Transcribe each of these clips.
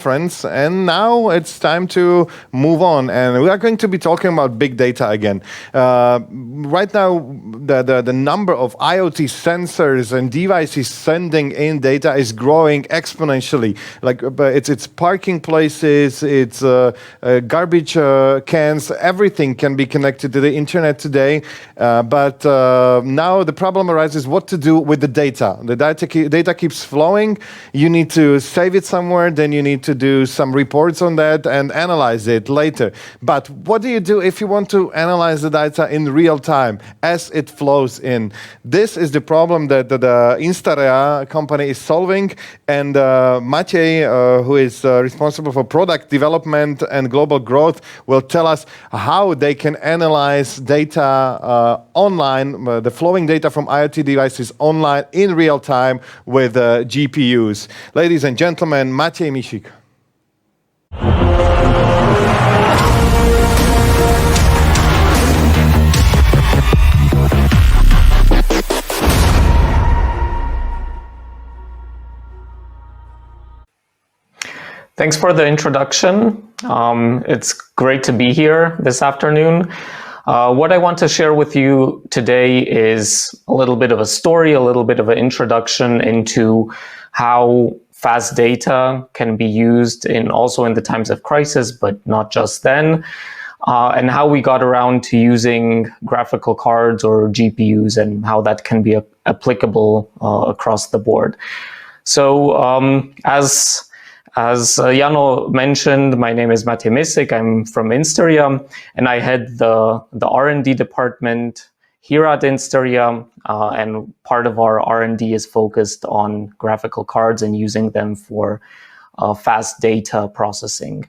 friends, and now it's time to move on, and we are going to be talking about big data again. Right now, the number of IoT sensors and devices sending in data is growing exponentially. Like it's parking places, it's garbage cans, everything can be connected to the internet today. But now the problem arises what to do with the data. The data keeps flowing. You need to save it somewhere, then you need to do some reports on that and analyze it later. But what do you do if you want to analyze the data in real time as it flows in? This is the problem that the Instarea company is solving, and Maciej, who is responsible for product development and global growth, will tell us how they can analyze data online, the flowing data from IoT devices online in real time with GPUs. Ladies and gentlemen, Maciej Misik. Thanks for the introduction. It's great to be here this afternoon. What I want to share with you today is a little bit of a story, a little bit of an introduction into how fast data can be used also in the times of crisis, but not just then, and how we got around to using graphical cards or GPUs and how that can be applicable across the board. So as Jano mentioned, my name is Maciej Misik. I'm from Instarea, and I head the R&D department here at Instarea, and part of our R&D is focused on graphical cards and using them for fast data processing.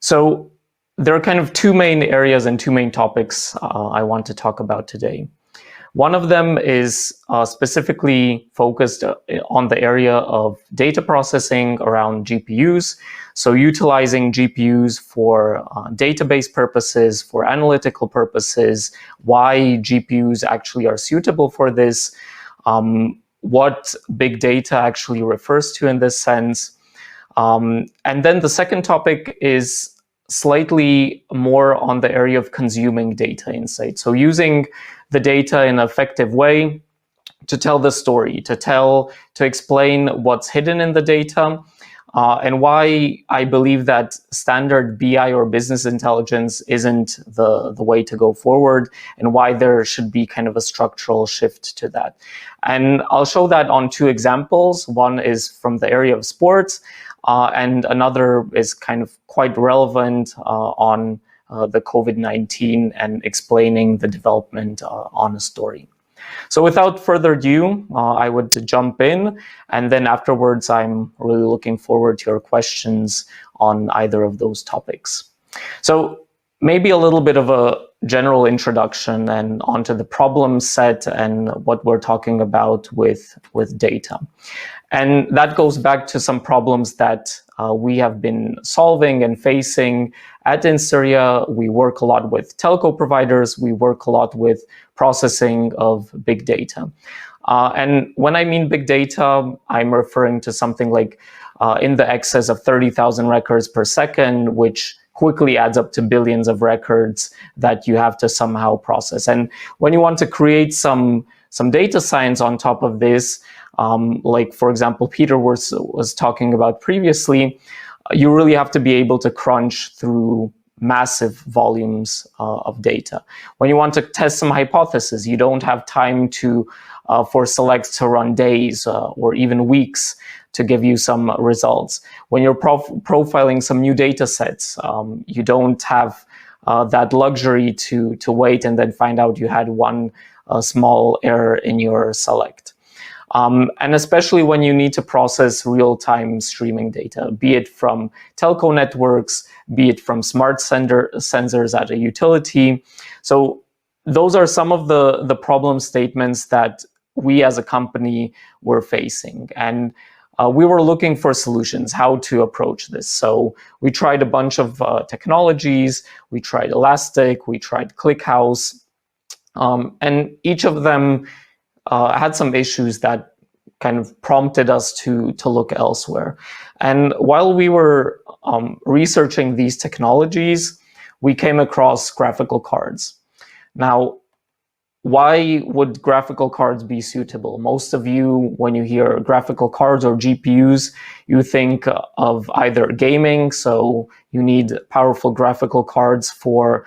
So there are kind of two main areas and two main topics I want to talk about today. One of them is specifically focused on the area of data processing around GPUs. So utilizing GPUs for database purposes, for analytical purposes, why GPUs actually are suitable for this, what big data actually refers to in this sense. And then the second topic is slightly more on the area of consuming data insight. So using the data in an effective way to tell the story, to explain what's hidden in the data, and why I believe that standard BI or business intelligence isn't the way to go forward, and why there should be kind of a structural shift to that. And I'll show that on two examples. One is from the area of sports, and another is kind of quite relevant on the COVID-19 and explaining the development on a story. So without further ado, I would jump in, and then afterwards I'm really looking forward to your questions on either of those topics. So maybe a little bit of a general introduction and onto the problem set and what we're talking about with data. And that goes back to some problems that we have been solving and facing at Instarea. We work a lot with telco providers. We work a lot with processing of big data. And when I mean big data, I'm referring to something like in the excess of 30,000 records per second, which quickly adds up to billions of records that you have to somehow process. And when you want to create some data science on top of this, like for example, Peter was talking about previously, you really have to be able to crunch through massive volumes of data. When you want to test some hypotheses, you don't have time for selects to run days or even weeks to give you some results. When you're profiling some new data sets, you don't have that luxury to wait and then find out you had one small error in your select. And especially when you need to process real-time streaming data, be it from telco networks, be it from smart sensors at a utility. So those are some of the problem statements that we as a company were facing. And we were looking for solutions, how to approach this. So we tried a bunch of technologies. We tried Elastic, we tried ClickHouse, and each of them had some issues that kind of prompted us to look elsewhere. And while we were researching these technologies, we came across graphical cards. Now, why would graphical cards be suitable? Most of you, when you hear graphical cards or GPUs, you think of either gaming, so you need powerful graphical cards for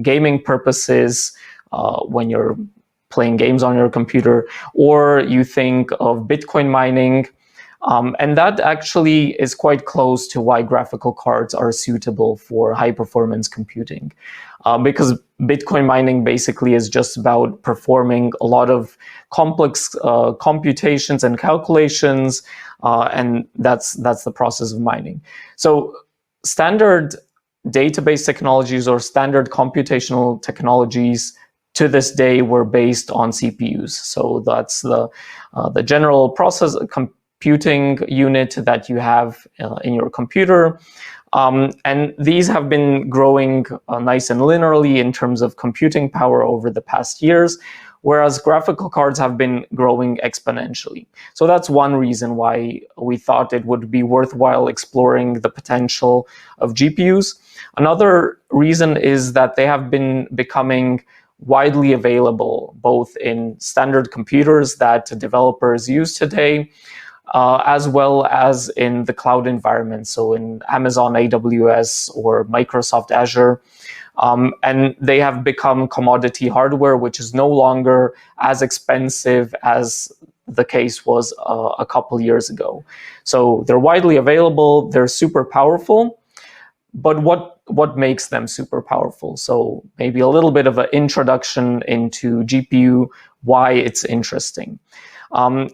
gaming purposes when you're playing games on your computer, or you think of Bitcoin mining. And that actually is quite close to why graphical cards are suitable for high-performance computing. Because Bitcoin mining basically is just about performing a lot of complex computations and calculations, and that's the process of mining. So standard database technologies or standard computational technologies to this day were based on CPUs. So that's the general process computing unit that you have in your computer. And these have been growing nice and linearly in terms of computing power over the past years, whereas graphical cards have been growing exponentially. So that's one reason why we thought it would be worthwhile exploring the potential of GPUs. Another reason is that they have been becoming widely available, both in standard computers that developers use today, as well as in the cloud environment, so in Amazon AWS or Microsoft Azure. And they have become commodity hardware, which is no longer as expensive as the case was a couple years ago. So they're widely available, they're super powerful, but what makes them super powerful? So maybe a little bit of an introduction into GPU, why it's interesting.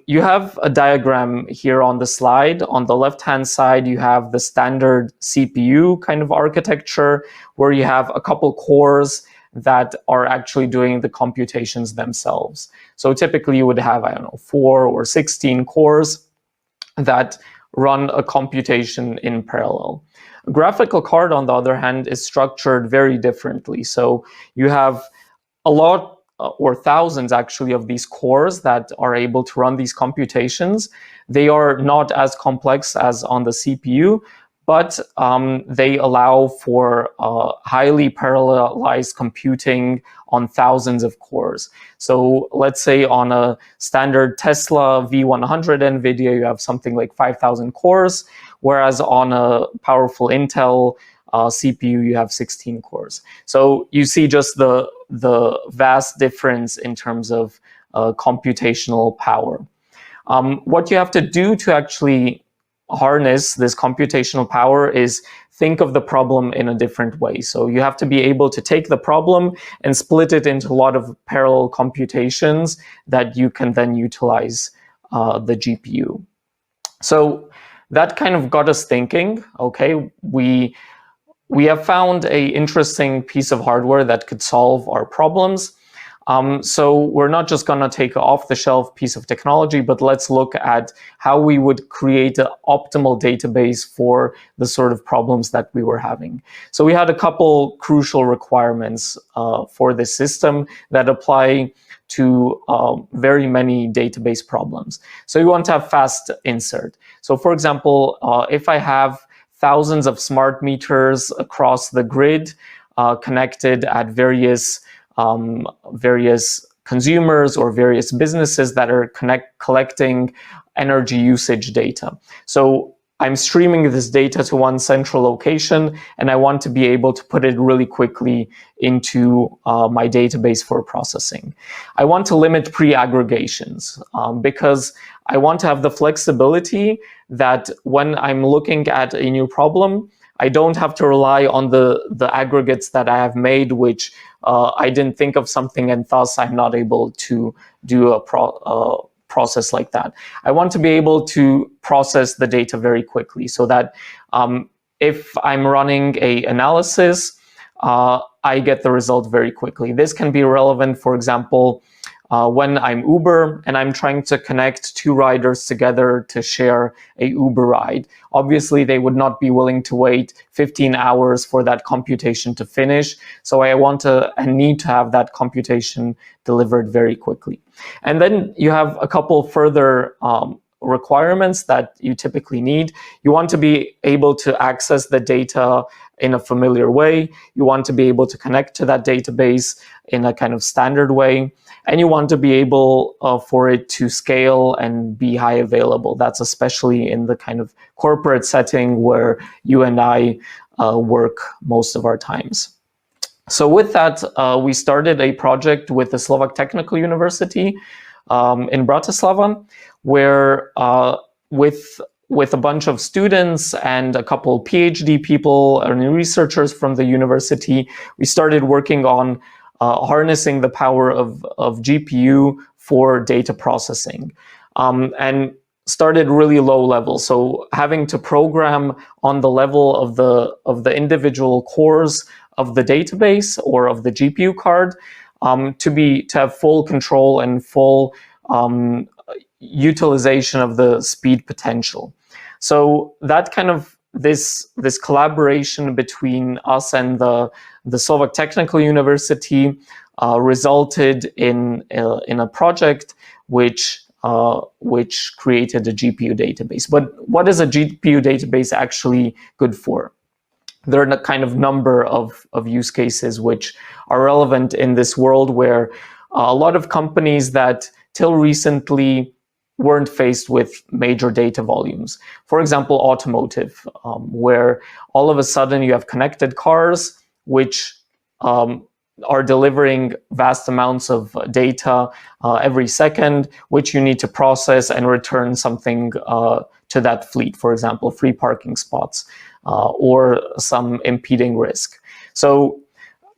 You have a diagram here on the slide. On the left-hand side, you have the standard CPU kind of architecture, where you have a couple cores that are actually doing the computations themselves. So typically you would have, 4 or 16 cores that run a computation in parallel. A graphical card, on the other hand, is structured very differently. So you have a lot or thousands actually of these cores that are able to run these computations. They are not as complex as on the CPU, but they allow for highly parallelized computing on thousands of cores. So let's say on a standard Tesla V100 NVIDIA, you have something like 5,000 cores, whereas on a powerful Intel CPU, you have 16 cores. So you see just the vast difference in terms of computational power. What you have to do to actually harness this computational power is think of the problem in a different way. So you have to be able to take the problem and split it into a lot of parallel computations that you can then utilize the GPU. So that kind of got us thinking, okay, we have found an interesting piece of hardware that could solve our problems. So we're not just going to take an off-the-shelf piece of technology, but let's look at how we would create an optimal database for the sort of problems that we were having. So we had a couple crucial requirements for this system that apply to very many database problems. So you want to have fast insert. So for example, if I have thousands of smart meters across the grid connected at various consumers or various businesses that are collecting energy usage data. So I'm streaming this data to one central location, and I want to be able to put it really quickly into my database for processing. I want to limit pre-aggregations because I want to have the flexibility that when I'm looking at a new problem, I don't have to rely on the aggregates that I have made, which I didn't think of something, and thus I'm not able to do a process like that. I want to be able to process the data very quickly so that if I'm running an analysis, I get the result very quickly. This can be relevant, for example, when I'm Uber and I'm trying to connect two riders together to share a Uber ride. Obviously, they would not be willing to wait 15 hours for that computation to finish. So I want to and need to have that computation delivered very quickly. And then you have a couple further requirements that you typically need. You want to be able to access the data in a familiar way. You want to be able to connect to that database in a kind of standard way. And you want to be able for it to scale and be high available. That's especially in the kind of corporate setting where you and I work most of our times. So with that, we started a project with the Slovak Technical University in Bratislava, where with a bunch of students and a couple PhD people and researchers from the university, we started working on harnessing the power of GPU for data processing, and started really low level. So having to program on the level of the individual cores of the database or of the GPU card, to have full control and full utilization of the speed potential. So that kind of this collaboration between us and the Slovak Technical University resulted in a project which created a GPU database. But what is a GPU database actually good for? There are a kind of number of use cases which are relevant in this world where a lot of companies that till recently weren't faced with major data volumes. For example, automotive, where all of a sudden you have connected cars which are delivering vast amounts of data every second, which you need to process and return something to that fleet, for example, free parking spots or some impeding risk. So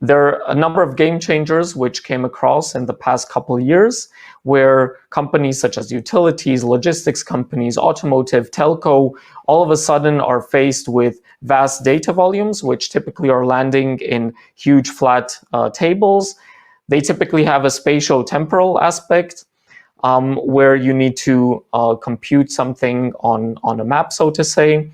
there are a number of game changers which came across in the past couple of years, where companies such as utilities, logistics companies, automotive, telco, all of a sudden are faced with vast data volumes, which typically are landing in huge flat tables. They typically have a spatio-temporal aspect, where you need to compute something on a map, so to say.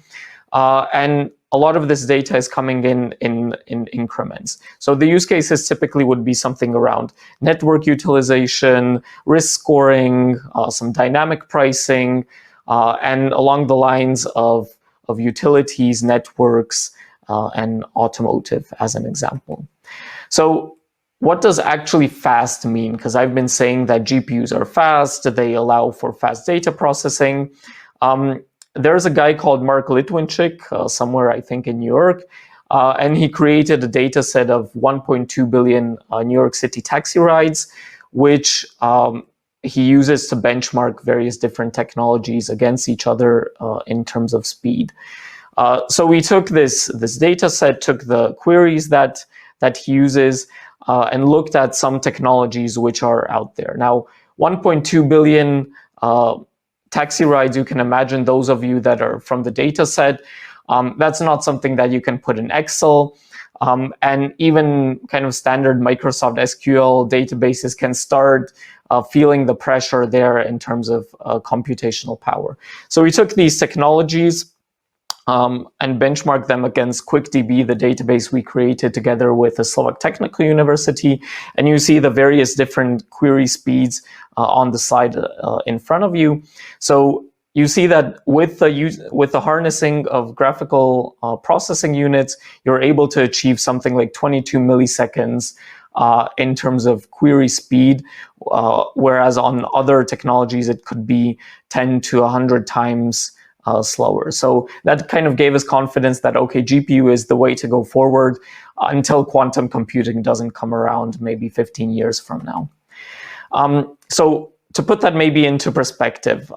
And a lot of this data is coming in increments. So the use cases typically would be something around network utilization, risk scoring, some dynamic pricing, and along the lines of utilities, networks, and automotive, as an example. So what does actually fast mean? Because I've been saying that GPUs are fast, they allow for fast data processing. There's a guy called Mark Litwinchik, somewhere I think in New York, and he created a data set of 1.2 billion New York City taxi rides, which he uses to benchmark various different technologies against each other in terms of speed. So we took this data set, took the queries that he uses, and looked at some technologies which are out there. Now, 1.2 billion taxi rides, you can imagine, those of you that are from the data set, that's not something that you can put in Excel. And even kind of standard Microsoft SQL databases can start feeling the pressure there in terms of computational power. So we took these technologies and benchmarked them against QuickDB, the database we created together with the Slovak Technical University. And you see the various different query speeds on the slide in front of you. So you see that with the harnessing of graphical processing units, you're able to achieve something like 22 milliseconds in terms of query speed, whereas on other technologies, it could be 10 to 100 times slower. So that kind of gave us confidence that, okay, GPU is the way to go forward until quantum computing doesn't come around maybe 15 years from now. So to put that maybe into perspective,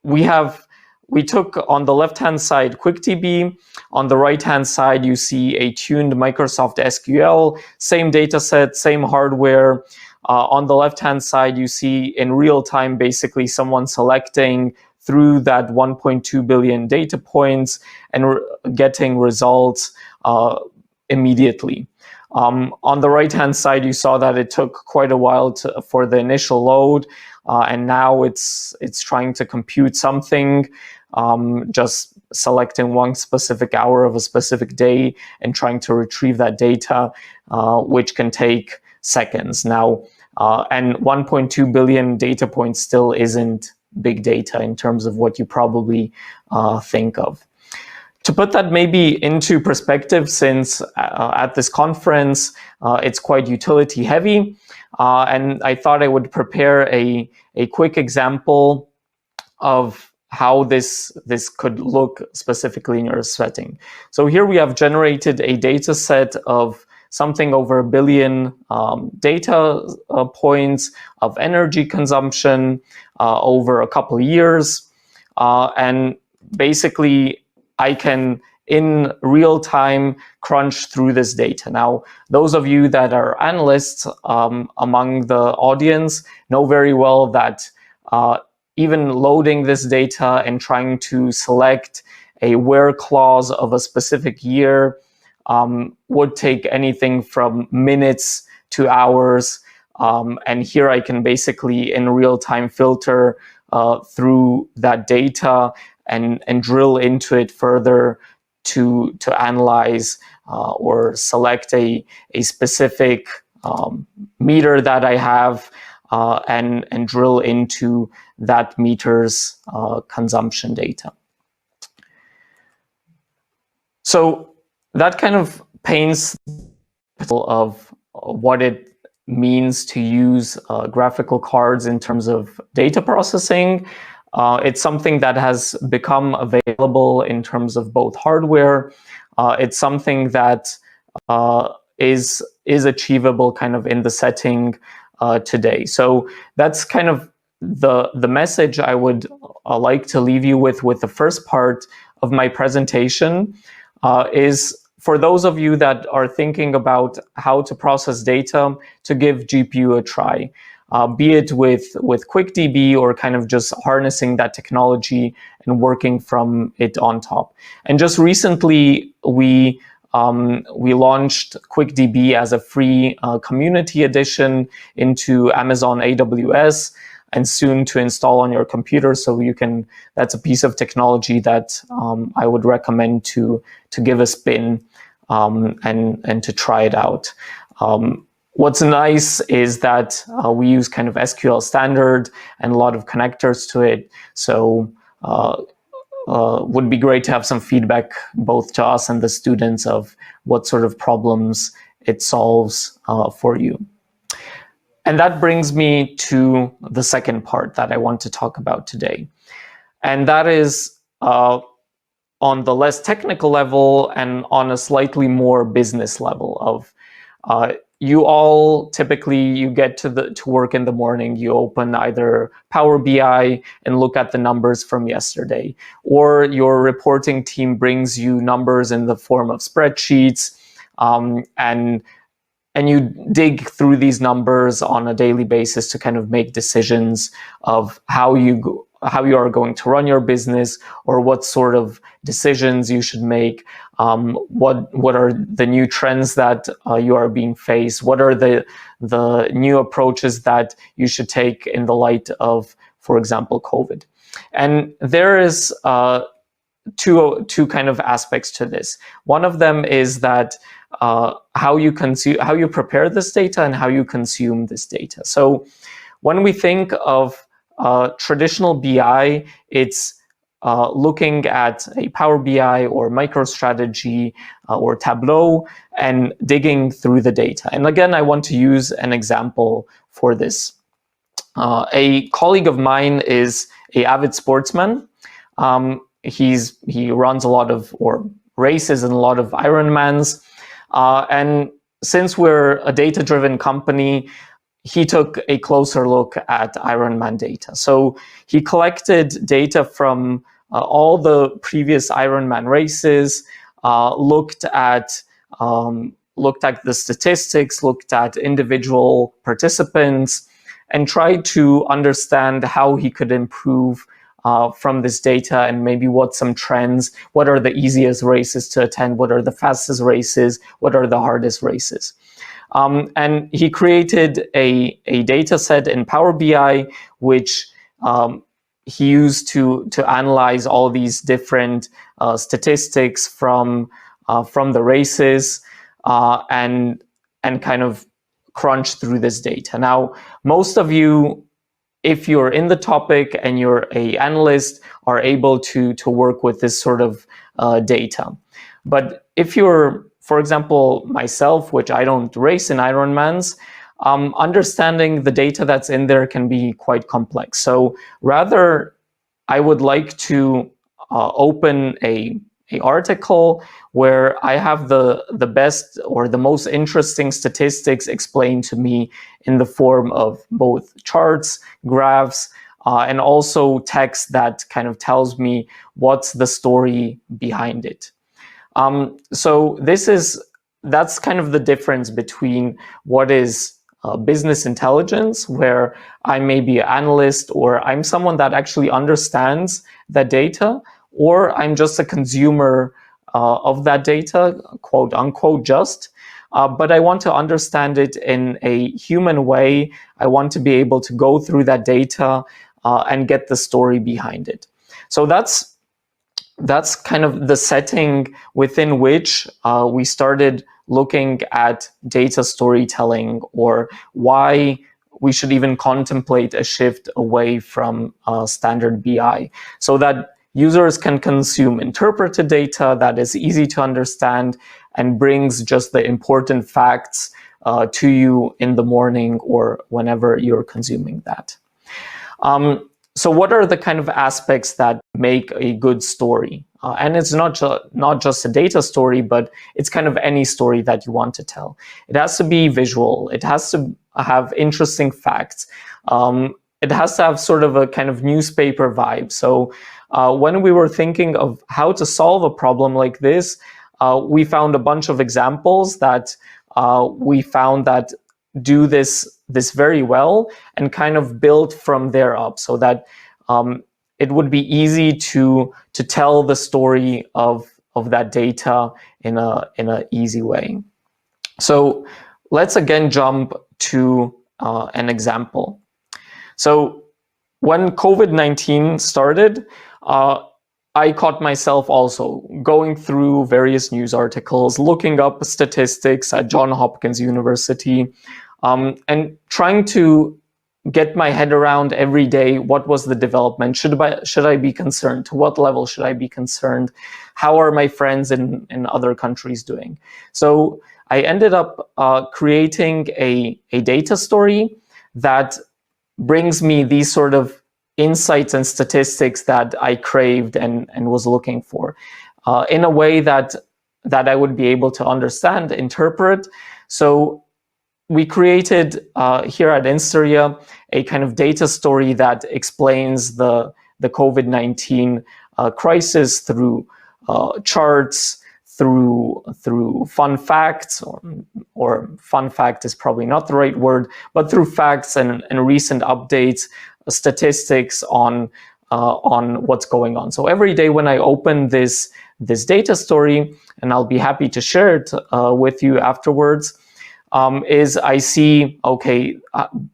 we took on the left-hand side QuickDB. On the right-hand side, you see a tuned Microsoft SQL, same data set, same hardware. On the left-hand side, you see in real time, basically someone selecting through that 1.2 billion data points and getting results immediately. On the right-hand side, you saw that it took quite a while for the initial load, and now it's trying to compute something, just selecting one specific hour of a specific day and trying to retrieve that data, which can take seconds now. And 1.2 billion data points still isn't big data in terms of what you probably think of. To put that maybe into perspective, since at this conference it's quite utility heavy, and I thought I would prepare a quick example of how this could look specifically in your setting. So here we have generated a data set of something over 1 billion data points of energy consumption over a couple of years. And basically, I can, in real time, crunch through this data. Now, those of you that are analysts among the audience know very well that even loading this data and trying to select a where clause of a specific year would take anything from minutes to hours. And here I can basically in real time filter through that data and drill into it further to analyze or select a specific meter that I have and drill into that meter's consumption data. So that kind of paints of what it means to use graphical cards in terms of data processing. It's something that has become available in terms of both hardware. It's something that is achievable kind of in the setting today. So that's kind of the message I would like to leave you with the first part of my presentation is for those of you that are thinking about how to process data, to give GPU a try. Be it with QuickDB or kind of just harnessing that technology and working from it on top. And just recently, we launched QuickDB as a free community edition into Amazon AWS and soon to install on your computer. So you can, that's a piece of technology that I would recommend to give a spin and to try it out. What's nice is that we use kind of SQL standard and a lot of connectors to it. So would be great to have some feedback both to us and the students of what sort of problems it solves for you. And that brings me to the second part that I want to talk about today. And that is on the less technical level and on a slightly more business level of you all typically, you get to work in the morning, you open either Power BI and look at the numbers from yesterday, or your reporting team brings you numbers in the form of spreadsheets, and you dig through these numbers on a daily basis to kind of make decisions of how you are going to run your business, or what sort of decisions you should make, what are the new trends that you are being faced, what are the new approaches that you should take in the light of, for example, COVID. And there is two kind of aspects to this. One of them is that how you prepare this data and how you consume this data. So when we think of traditional BI, it's looking at a Power BI or MicroStrategy or Tableau and digging through the data. And again, I want to use an example for this. A colleague of mine is an avid sportsman. He runs a lot of, or races in a lot of Ironmans. And since we're a data-driven company, he took a closer look at Ironman data. So he collected data from all the previous Ironman races, looked at the statistics, looked at individual participants, and tried to understand how he could improve from this data, and maybe what's some trends, what are the easiest races to attend, what are the fastest races, what are the hardest races. And he created a data set in Power BI, which he used to analyze all these different statistics from the races, and kind of crunch through this data. Now, most of you, if you're in the topic and you're a analyst, are able to work with this sort of data. But if you're, for example, myself, which I don't race in Ironmans, understanding the data that's in there can be quite complex. So rather, I would like to open a article where I have the best or the most interesting statistics explained to me in the form of both charts, graphs, and also text that kind of tells me what's the story behind it. So that's kind of the difference between what is business intelligence, where I may be an analyst or I'm someone that actually understands that data, or I'm just a consumer of that data, quote unquote, just. But I want to understand it in a human way. I want to be able to go through that data and get the story behind it. So that's kind of the setting within which we started looking at data storytelling, or why we should even contemplate a shift away from standard BI, so that users can consume interpreted data that is easy to understand and brings just the important facts to you in the morning or whenever you're consuming that. So what are the kind of aspects that make a good story? And it's not just a data story, but it's kind of any story that you want to tell. It has to be visual. It has to have interesting facts. It has to have sort of a kind of newspaper vibe. So when we were thinking of how to solve a problem like this, we found a bunch of examples that we found that do this very well, and kind of build from there up, so that it would be easy to tell the story of that data in a easy way. So let's again jump to an example. So when COVID-19 started, I caught myself also going through various news articles, looking up statistics at Johns Hopkins University, and trying to get my head around every day, what was the development? Should I be concerned? To what level should I be concerned? How are my friends in other countries doing? So I ended up creating a data story that brings me these sort of insights and statistics that I craved and was looking for, in a way that I would be able to understand, interpret. So we created here at Instaria a kind of data story that explains the COVID-19 crisis through charts, through fun facts, or fun fact is probably not the right word, but through facts and recent updates, statistics on what's going on. So every day when I open this data story, and I'll be happy to share it with you afterwards, is I see, okay,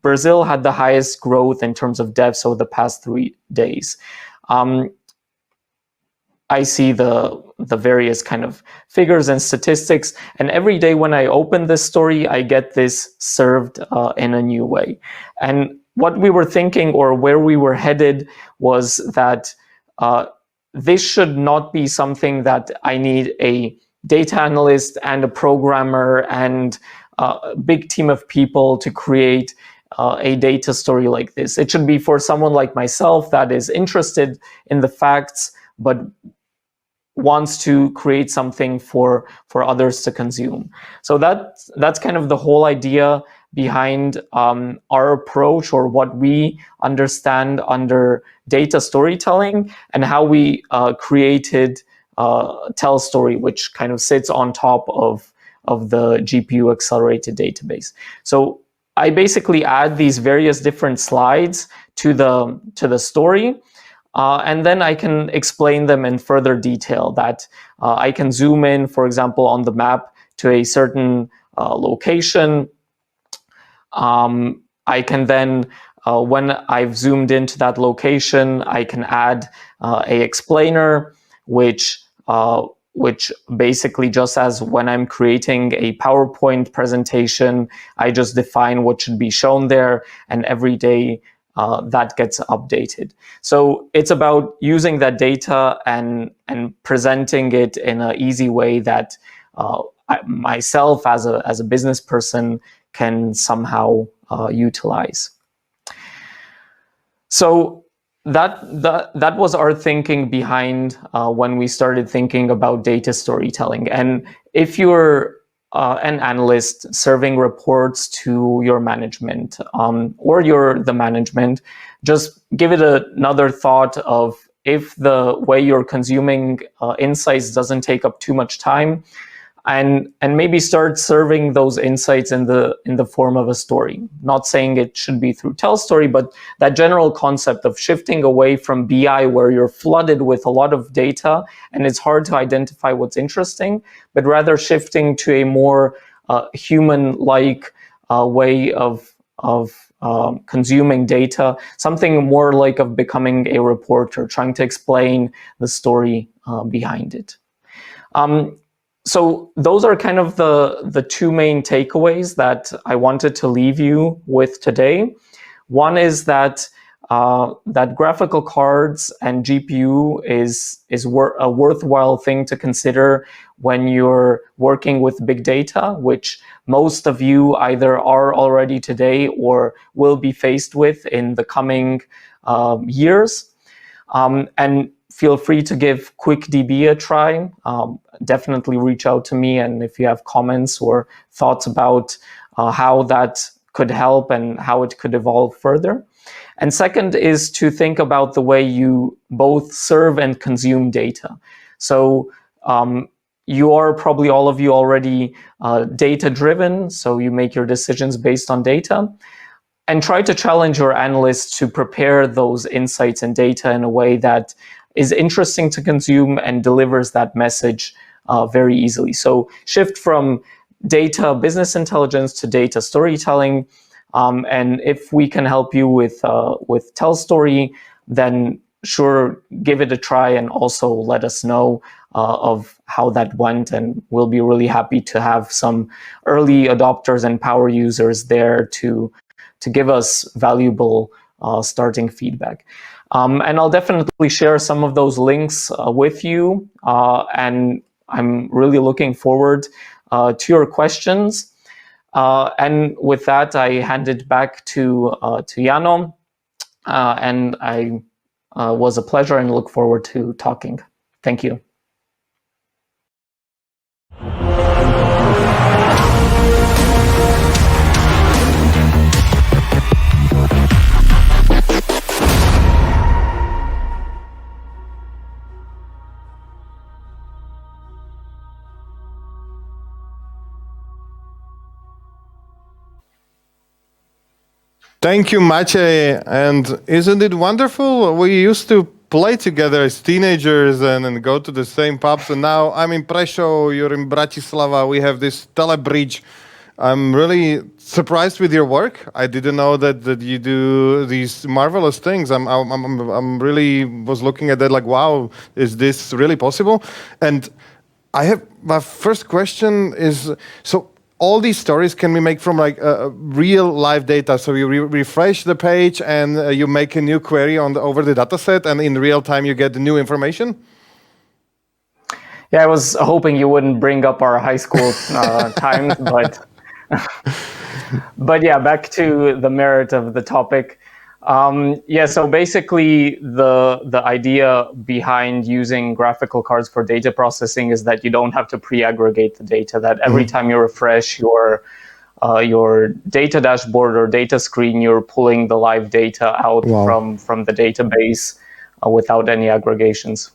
Brazil had the highest growth in terms of deaths over the past 3 days. I see the various kind of figures and statistics, and every day when I open this story, I get this served in a new way. And what we were thinking, or where we were headed, was that this should not be something that I need a data analyst and a programmer and a big team of people to create a data story like this. It should be for someone like myself that is interested in the facts, but wants to create something for others to consume. So that's kind of the whole idea behind our approach, or what we understand under data storytelling, and how we created TellStory, which kind of sits on top of the GPU accelerated database. So I basically add these various different slides to the story, And then I can explain them in further detail that I can zoom in, for example, on the map to a certain location. I can then, when I've zoomed into that location, I can add a explainer, which basically, just as when I'm creating a PowerPoint presentation, I just define what should be shown there, and every day that gets updated. So it's about using that data and presenting it in an easy way that myself as a business person can somehow utilize. So that was our thinking behind when we started thinking about data storytelling. And if you're an analyst serving reports to your management, or you're the management, just give it another thought of, if the way you're consuming insights doesn't take up too much time, and maybe start serving those insights in the form of a story. Not saying it should be through TellStory, but that general concept of shifting away from BI, where you're flooded with a lot of data and it's hard to identify what's interesting, but rather shifting to a more human-like way of consuming data, something more like of becoming a reporter, trying to explain the story behind it. So those are kind of the two main takeaways that I wanted to leave you with today. One is that that graphical cards and GPU is a worthwhile thing to consider when you're working with big data, which most of you either are already today or will be faced with in the coming years. And feel free to give QuickDB a try. Definitely reach out to me, and if you have comments or thoughts about how that could help and how it could evolve further. And second is to think about the way you both serve and consume data. So you are probably, all of you, already data-driven, so you make your decisions based on data. And try to challenge your analysts to prepare those insights and data in a way that is interesting to consume and delivers that message very easily. So shift from data business intelligence to data storytelling. And if we can help you with TellStory, then sure, give it a try, and also let us know of how that went. And we'll be really happy to have some early adopters and power users there to give us valuable starting feedback. And I'll definitely share some of those links with you. And I'm really looking forward to your questions. And with that, I hand it back to Jano. And I was a pleasure, and look forward to talking. Thank you. Thank you, Maciej. And isn't it wonderful? We used to play together as teenagers and go to the same pubs. And now I'm in Prešov, you're in Bratislava. We have this telebridge. I'm really surprised with your work. I didn't know that you do these marvelous things. I'm really was looking at that like, wow, is this really possible? And I have my first question is, so all these stories can we make from like real live data? So you refresh the page and you make a new query over the dataset, and in real time you get the new information? Yeah, I was hoping you wouldn't bring up our high school times, but yeah, back to the merit of the topic. Yeah, so basically the idea behind using graphical cards for data processing is that you don't have to pre-aggregate the data, that every time you refresh your data dashboard or data screen, you're pulling the live data out from the database without any aggregations.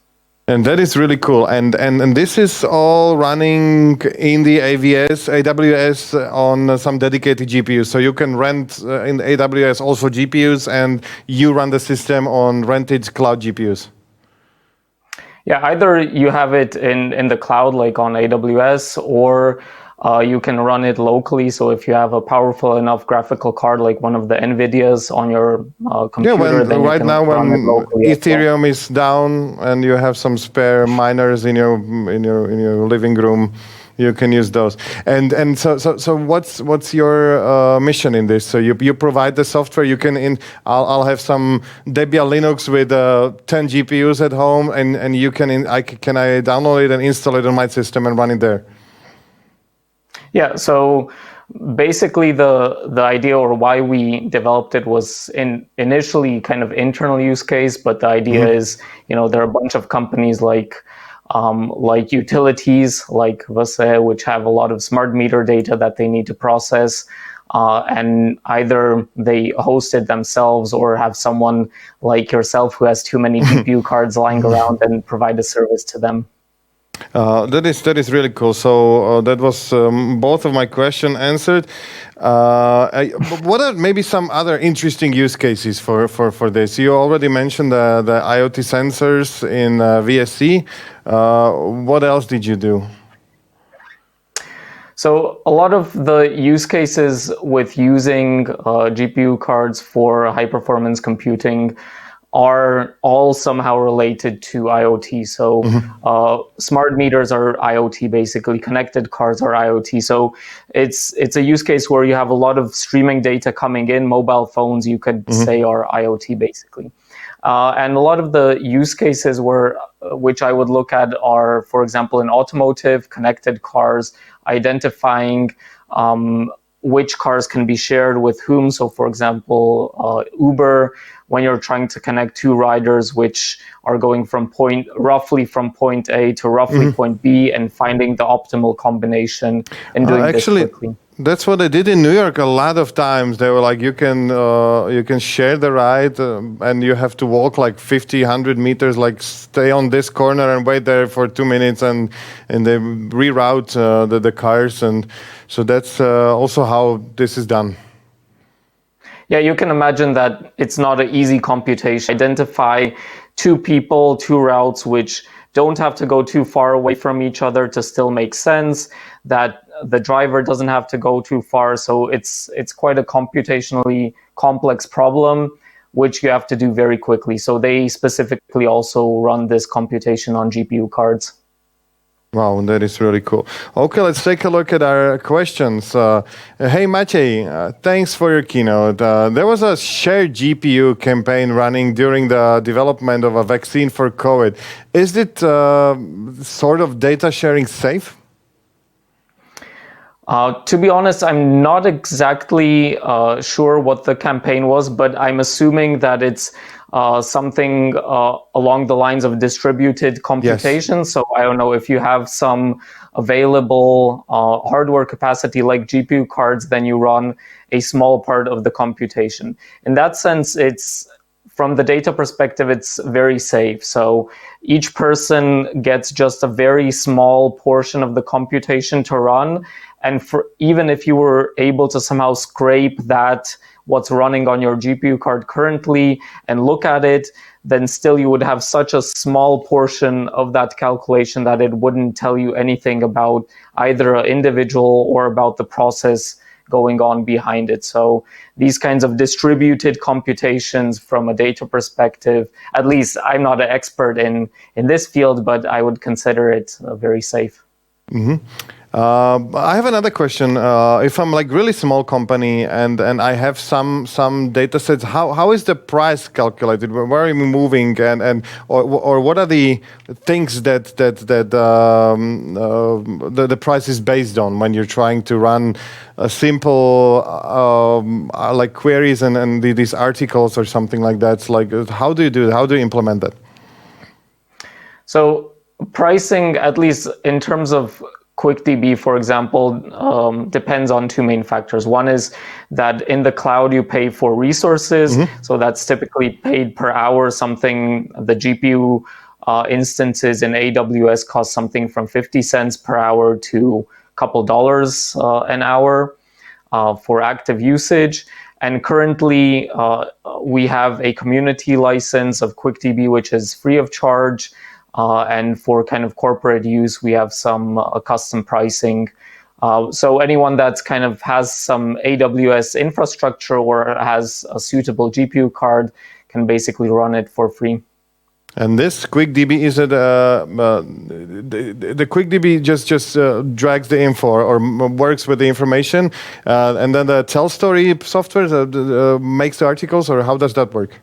And that is really cool. And this is all running in the AWS on some dedicated GPUs. So you can rent in AWS also GPUs, and you run the system on rented cloud GPUs. Yeah, either you have it in the cloud, like on AWS, or you can run it locally. So if you have a powerful enough graphical card, like one of the NVIDIAs on your computer, then you right can now run it when locally. Ethereum is down and you have some spare miners in your living room, you can use those. And so what's your mission in this? So you provide the software. You can I'll have some Debian Linux with 10 GPUs at home, and you can I download it and install it on my system and run it there. Yeah, so basically the idea, or why we developed it, was initially kind of internal use case, but the idea is, there are a bunch of companies like utilities like Vasse, which have a lot of smart meter data that they need to process, and either they host it themselves or have someone like yourself who has too many GPU cards lying around and provide a service to them. That is really cool. So that was both of my question answered. What are maybe some other interesting use cases for this? You already mentioned the IoT sensors in VSC. What else did you do? So a lot of the use cases with using GPU cards for high performance computing are all somehow related to IoT. So smart meters are IoT, basically. Connected cars are IoT. So it's a use case where you have a lot of streaming data coming in. Mobile phones, you could say, are IoT, basically. And a lot of the use cases which I would look at are, for example, in automotive, connected cars, identifying which cars can be shared with whom. So, for example, Uber, when you're trying to connect two riders which are going roughly from point A to roughly point B, and finding the optimal combination and doing this quickly. That's what I did in New York a lot of times. They were like, you can share the ride, and you have to walk like 50, 100 meters, like stay on this corner and wait there for 2 minutes, and they reroute the cars. And so that's also how this is done. Yeah, you can imagine that it's not an easy computation. Identify two people, two routes, which don't have to go too far away from each other to still make sense, that the driver doesn't have to go too far. So it's quite a computationally complex problem, which you have to do very quickly. So they specifically also run this computation on GPU cards. Wow, that is really cool. Okay, let's take a look at our questions. Hey, Maciej, thanks for your keynote. There was a shared GPU campaign running during the development of a vaccine for COVID. Is it sort of data sharing safe? To be honest, I'm not exactly sure what the campaign was, but I'm assuming that it's something along the lines of distributed computation. Yes. So I don't know, if you have some available hardware capacity like GPU cards, then you run a small part of the computation. In that sense, from the data perspective, it's very safe. So each person gets just a very small portion of the computation to run. And even if you were able to somehow scrape what's running on your GPU card currently and look at it, then still you would have such a small portion of that calculation that it wouldn't tell you anything about either an individual or about the process going on behind it. So these kinds of distributed computations from a data perspective, at least I'm not an expert in this field, but I would consider it very safe. Mm-hmm. I have another question. If I'm like really small company and I have some data sets, how is the price calculated? Where are you moving, or what are the things that the price is based on when you're trying to run a simple like queries and these articles or something like that? It's like, how do you do it? How do you implement that? So pricing, at least in terms of QuickDB, for example, depends on two main factors. One is that in the cloud you pay for resources, so that's typically paid per hour, something the GPU instances in AWS cost something from 50 cents per hour to a couple dollars an hour for active usage. And currently, we have a community license of QuickDB, which is free of charge. And for kind of corporate use, we have some custom pricing. So anyone that's kind of has some AWS infrastructure or has a suitable GPU card can basically run it for free. And this QuickDB, is it the QuickDB just drags the info or works with the information, and then the TellStory software makes the articles, or how does that work?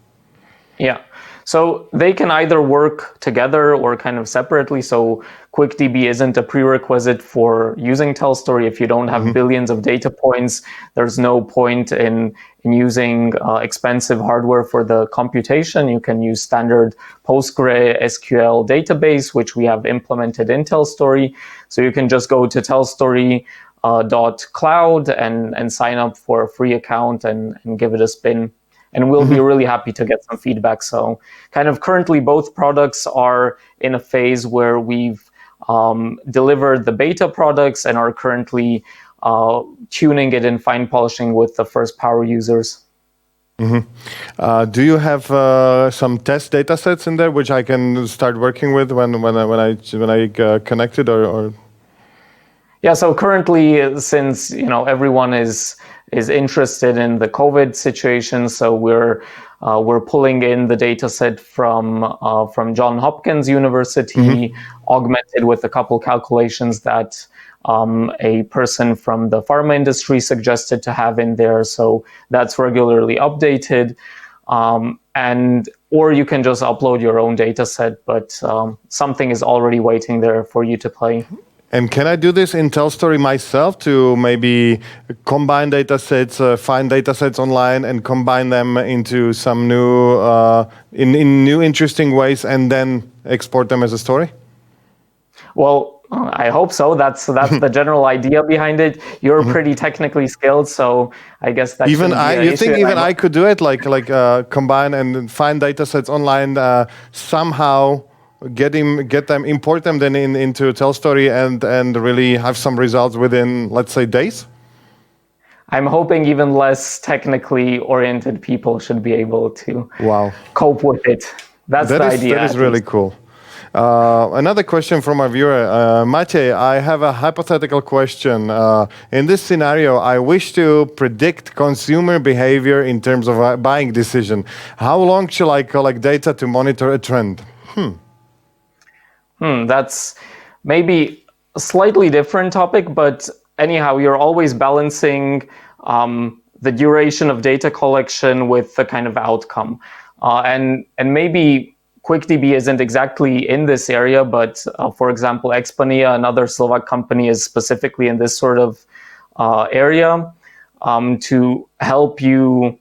Yeah. So they can either work together or kind of separately. So QuickDB isn't a prerequisite for using TellStory. If you don't have billions of data points, there's no point in using expensive hardware for the computation. You can use standard PostgreSQL database, which we have implemented in TellStory. So you can just go to tellstory.cloud and sign up for a free account and give it a spin. And we'll be really happy to get some feedback. So kind of currently both products are in a phase where we've delivered the beta products and are currently tuning it and fine polishing with the first power users. Do you have some test data sets in there which I can start working with when I connect it or? Yeah, so currently, since everyone is interested in the COVID situation, so we're pulling in the data set from Johns Hopkins University, augmented with a couple calculations that a person from the pharma industry suggested to have in there. So that's regularly updated, or you can just upload your own data set, but something is already waiting there for you to play. And can I do this in TellStory myself to maybe combine data sets, find data sets online and combine them into some new, in new interesting ways and then export them as a story? Well, I hope so. That's the general idea behind it. You're pretty technically skilled, so I guess that even you think even I could do it, like combine and find data sets online somehow. Import them then into TellStory and really have some results within, let's say, days? I'm hoping even less technically oriented people should be able to cope with it. That's the idea. That is really cool. Another question from our viewer. Maciej, I have a hypothetical question. In this scenario, I wish to predict consumer behavior in terms of a buying decision. How long shall I collect data to monitor a trend? That's maybe a slightly different topic, but anyhow, you're always balancing the duration of data collection with the kind of outcome. And maybe QuickDB isn't exactly in this area, but for example, Exponia, another Slovak company, is specifically in this sort of area to help you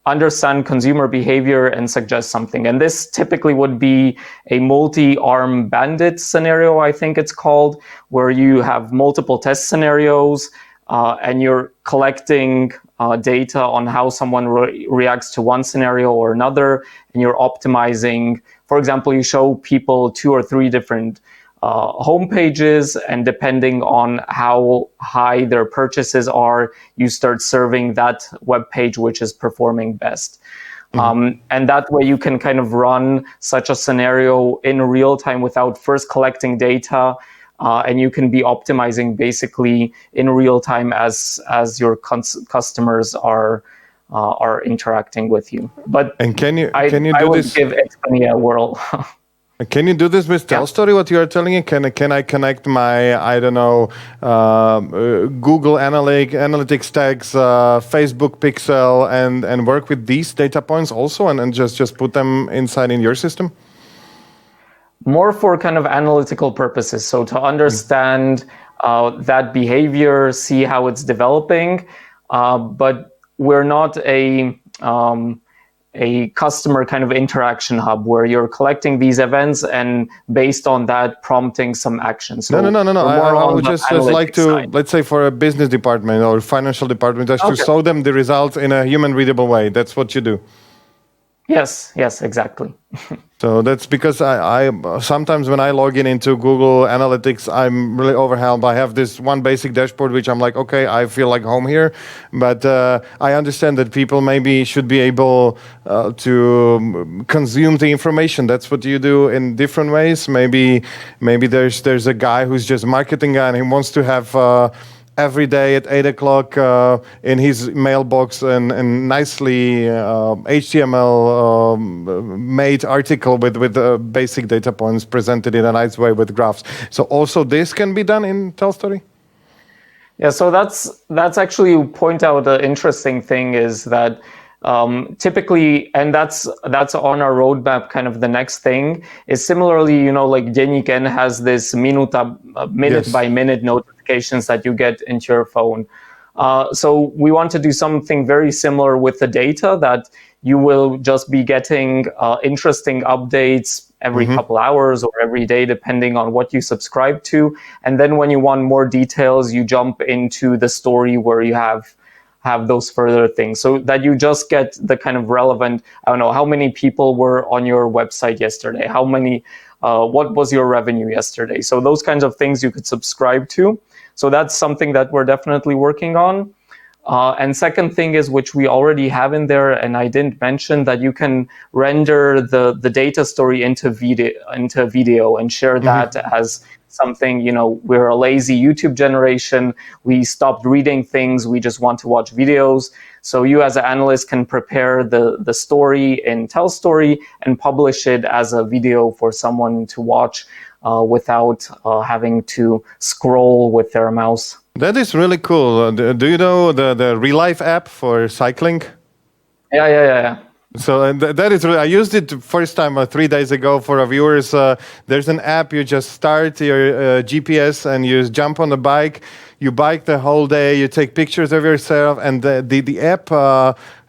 understand consumer behavior and suggest something. And this typically would be a multi-armed bandit scenario, I think it's called, where you have multiple test scenarios and you're collecting data on how someone reacts to one scenario or another, and you're optimizing. For example, you show people 2 or 3 different home pages, and depending on how high their purchases are, you start serving that web page which is performing best. And that way you can kind of run such a scenario in real time without first collecting data, and you can be optimizing basically in real time as your customers are interacting with you. But can you I do would this? give Exponia a whirl. Can you do this with TellStory, what you are telling me? Can I connect my, I don't know, Google Analytics tags, Facebook Pixel, and work with these data points also and just put them inside in your system? More for kind of analytical purposes. So to understand that behavior, see how it's developing. But we're not a customer kind of interaction hub where you're collecting these events and based on that prompting some action. So no. I would just like to, let's say for a business department or financial department, just to show them the results in a human readable way. That's what you do. Yes, exactly. So that's because I sometimes when I log into Google Analytics, I'm really overwhelmed. I have this one basic dashboard, which I'm like, okay, I feel like home here. But I understand that people maybe should be able to consume the information. That's what you do in different ways. Maybe there's a guy who's just marketing guy and he wants to have every day at 8 o'clock in his mailbox and nicely HTML made article with basic data points presented in a nice way with graphs. So also this can be done in TellStory? Yeah, so that's actually, you point out an interesting thing is that typically, and that's on our roadmap. Kind of the next thing is similarly, like Deník N has this minute by minute notifications that you get into your phone. So we want to do something very similar with the data, that you will just be getting interesting updates every couple hours or every day, depending on what you subscribe to. And then when you want more details, you jump into the story where you have those further things, so that you just get the kind of relevant, I don't know, how many people were on your website yesterday, how many, what was your revenue yesterday. So those kinds of things you could subscribe to. So that's something that we're definitely working on. And second thing is, which we already have in there, and I didn't mention, that you can render the data story into video and share that as something, we're a lazy YouTube generation. We stopped reading things. We just want to watch videos. So you as an analyst can prepare the story in TellStory and publish it as a video for someone to watch without having to scroll with their mouse. That is really cool. Do you know the Relife app for cycling? Yeah. So that is really, I used it first time 3 days ago for our viewers. There's an app, you just start your GPS and you jump on the bike. You bike the whole day, you take pictures of yourself, and the app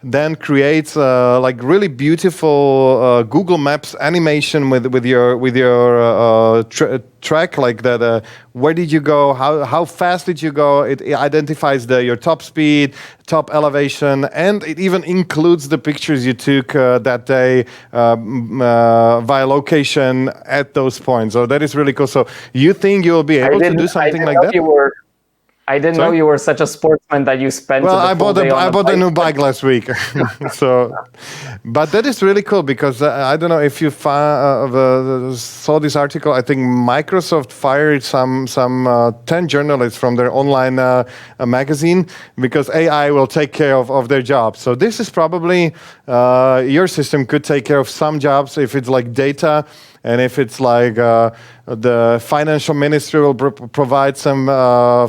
then creates like really beautiful Google Maps animation with your track, like that. Where did you go? How fast did you go? It identifies your top speed, top elevation, and it even includes the pictures you took that day via location at those points. So that is really cool. So you think you'll be able to do something like that? I didn't know you were such a sportsman that you spent. Well, I bought a new bike last week, but that is really cool because I don't know if you saw this article. I think Microsoft fired some 10 journalists from their online magazine because AI will take care of their jobs. So this is probably your system could take care of some jobs if it's like data. And if it's like the financial ministry will provide some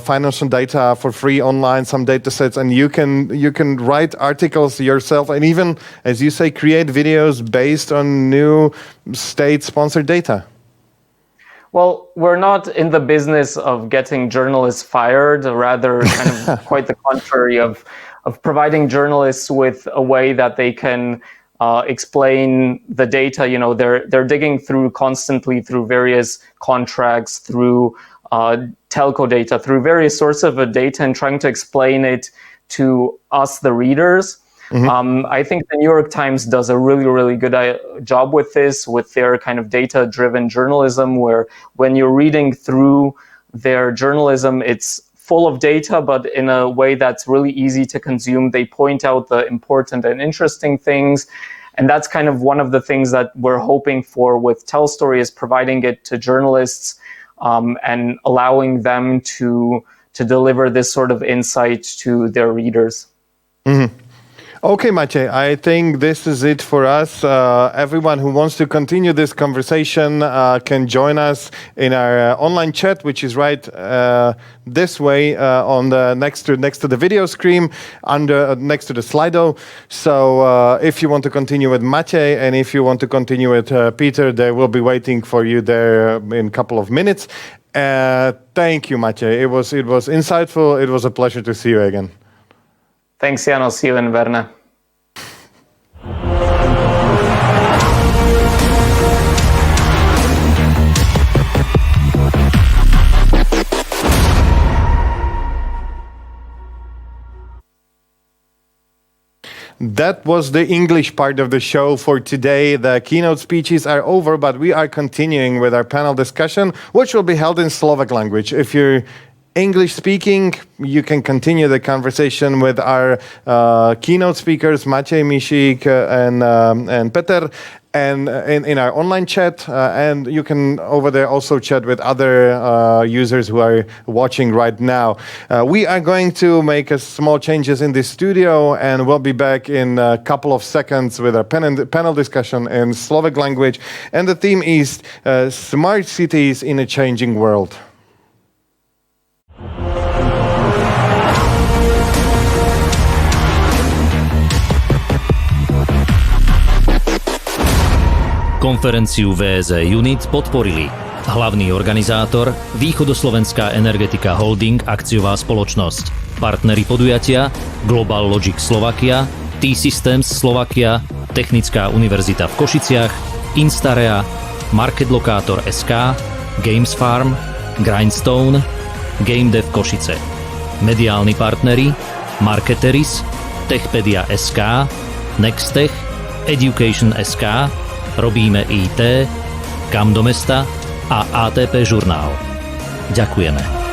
financial data for free online, some data sets, and you can write articles yourself, and even, as you say, create videos based on new state-sponsored data. Well, we're not in the business of getting journalists fired, rather kind of quite the contrary, of providing journalists with a way that they can explain the data. They're digging through constantly through various contracts, through telco data, through various sources of data, and trying to explain it to us, the readers. I think the New York Times does a really, really good job with this, with their kind of data-driven journalism, where when you're reading through their journalism, it's full of data, but in a way that's really easy to consume. They point out the important and interesting things. And that's kind of one of the things that we're hoping for with TellStory, is providing it to journalists and allowing them to deliver this sort of insight to their readers. Okay, Maciej, I think this is it for us. Everyone who wants to continue this conversation can join us in our online chat, which is right this way on the next to the video screen, next to the Slido. So if you want to continue with Maciej and if you want to continue with Peter, they will be waiting for you there in a couple of minutes. Thank you, Maciej. It was insightful. It was a pleasure to see you again. Thanks, Jan. I'll see you in Verne. That was the English part of the show for today. The keynote speeches are over, but we are continuing with our panel discussion, which will be held in Slovak language. If you're English speaking, you can continue the conversation with our keynote speakers, Maciej Mišík and Peter, and in our online chat, and you can over there also chat with other users who are watching right now. We are going to make a small changes in this studio, and we'll be back in a couple of seconds with our panel discussion in Slovak language, and the theme is smart cities in a changing world. Konferenciu VZ Unit podporili hlavný organizátor Východoslovenská energetika holding akciová spoločnosť, partneri podujatia Global Logic Slovakia, T-Systems Slovakia, Technická univerzita v Košiciach, Instarea, Market Locator SK, Games Farm, Grindstone, GameDev Košice. Mediálni partneri Marketeris, Techpedia SK, Nextech, Education SK, Robíme IT, Kam do mesta a ATP žurnál. Ďakujeme.